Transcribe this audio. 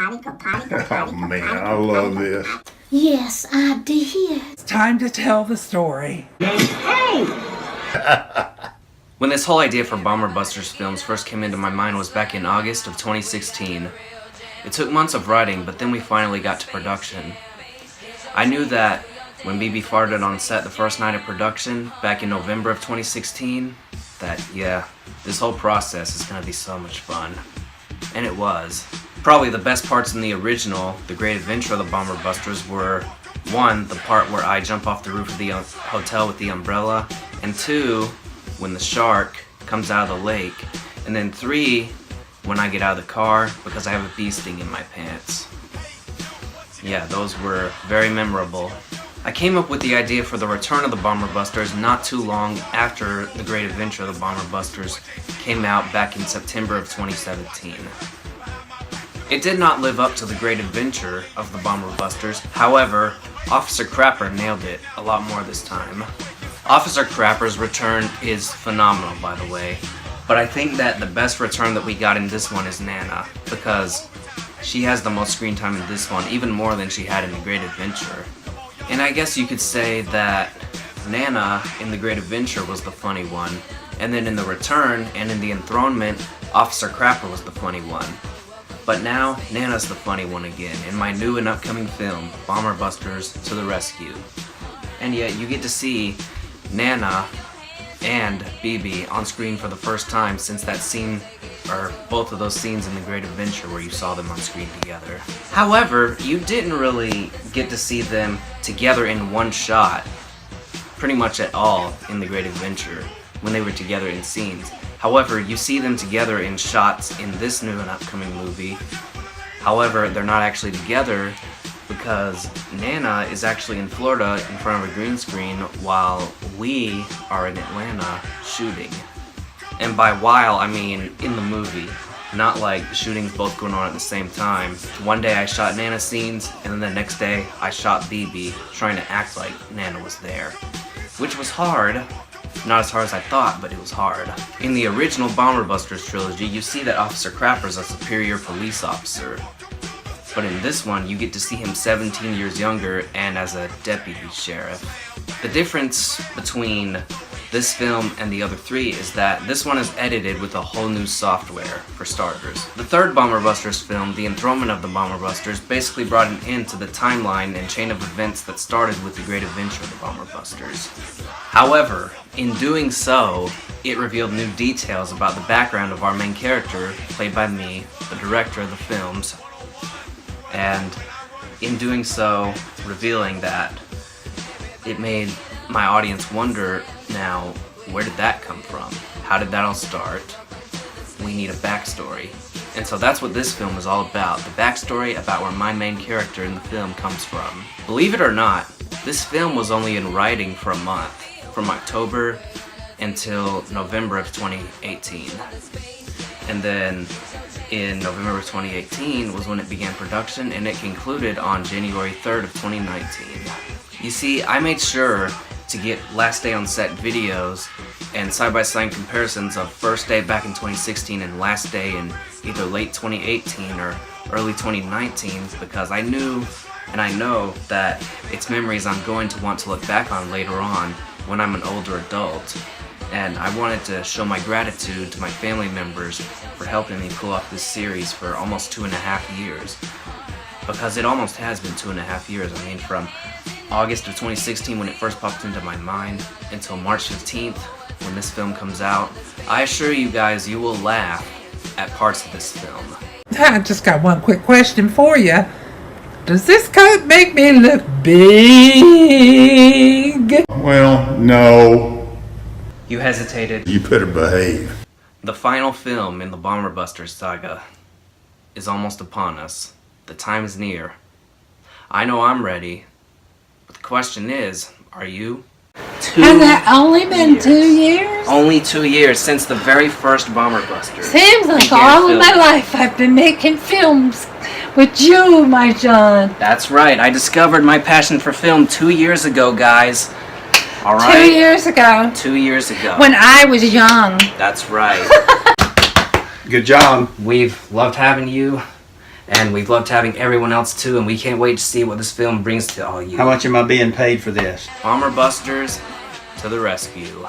Oh man, I love this. Yes, I did. It's time to tell the story. When this whole idea for Bomber Busters films first came into my mind was back in August of 2016. It took months of writing, but then we finally got to production. I knew that when BB farted on set the first night of production, back in November of 2016, that, yeah, this whole process is gonna be so much fun. And it was. Probably the best parts in the original, The Great Adventure of the Bomber Busters, were 1, the part where I jump off the roof of the hotel with the umbrella, and 2, when the shark comes out of the lake, and then 3, when I get out of the car because I have a bee sting in my pants. Yeah, those were very memorable. I came up with the idea for the return of the Bomber Busters not too long after The Great Adventure of the Bomber Busters came out back in September of 2017. It did not live up to The Great Adventure of the Bomber Busters, however, Officer Crapper nailed it a lot more this time. Officer Crapper's return is phenomenal, by the way, but I think that the best return that we got in this one is Nana, because she has the most screen time in this one, even more than she had in The Great Adventure. And I guess you could say that Nana in The Great Adventure was the funny one, and then in the return and in the enthronement, Officer Crapper was the funny one. But now, Nana's the funny one again in my new and upcoming film, Bomber Busters to the Rescue. And yet, you get to see Nana and BB on screen for the first time since that scene, or both of those scenes in The Great Adventure where you saw them on screen together. However, you didn't really get to see them together in one shot, pretty much at all, in The Great Adventure, when they were together in scenes. However, you see them together in shots in this new and upcoming movie. However, they're not actually together because Nana is actually in Florida in front of a green screen while we are in Atlanta shooting. And by while, I mean in the movie, not like the shooting's both going on at the same time. One day I shot Nana scenes, and then the next day I shot BB, trying to act like Nana was there. Which was hard. Not as hard as I thought, but it was hard. In the original Bomber Busters trilogy, you see that Officer Crapper's a superior police officer. But in this one, you get to see him 17 years younger and as a deputy sheriff. The difference between this film and the other 3 is that this one is edited with a whole new software, for starters. The third Bomber Busters film, The Enthronement of the Bomber Busters, basically brought an end to the timeline and chain of events that started with The Great Adventure of the Bomber Busters. However, in doing so, it revealed new details about the background of our main character, played by me, the director of the films, and in doing so, revealing that, it made my audience wonder, now, where did that come from? How did that all start? We need a backstory. And so that's what this film is all about, the backstory about where my main character in the film comes from. Believe it or not, this film was only in writing for a month, from October until November of 2018. And then in November of 2018 was when it began production, and it concluded on January 3rd of 2019. You see, I made sure to get last day on set videos and side-by-side comparisons of first day back in 2016 and last day in either late 2018 or early 2019, because I knew and I know that it's memories I'm going to want to look back on later on when I'm an older adult. And I wanted to show my gratitude to my family members for helping me pull off this series for almost 2.5 years. Because it almost has been 2.5 years. I mean, from August of 2016 when it first popped into my mind until March 15th when this film comes out. I assure you guys, you will laugh at parts of this film. I just got one quick question for you. Does this coat make me look big? Well, no. You hesitated. You better behave. The final film in the Bomber Busters saga is almost upon us. The time is near. I know I'm ready. But the question is, are you? Has that only been 2 years? Only 2 years since the very first Bomber Busters. Seems like all of my life I've been making films with you, my John. That's right. I discovered my passion for film 2 years ago, guys. All right? 2 years ago. 2 years ago. When I was young. That's right. Good job. We've loved having you And we've loved having everyone else too, and we can't wait to see what this film brings to all you. How much am I being paid for this? Bomber Busters to the rescue.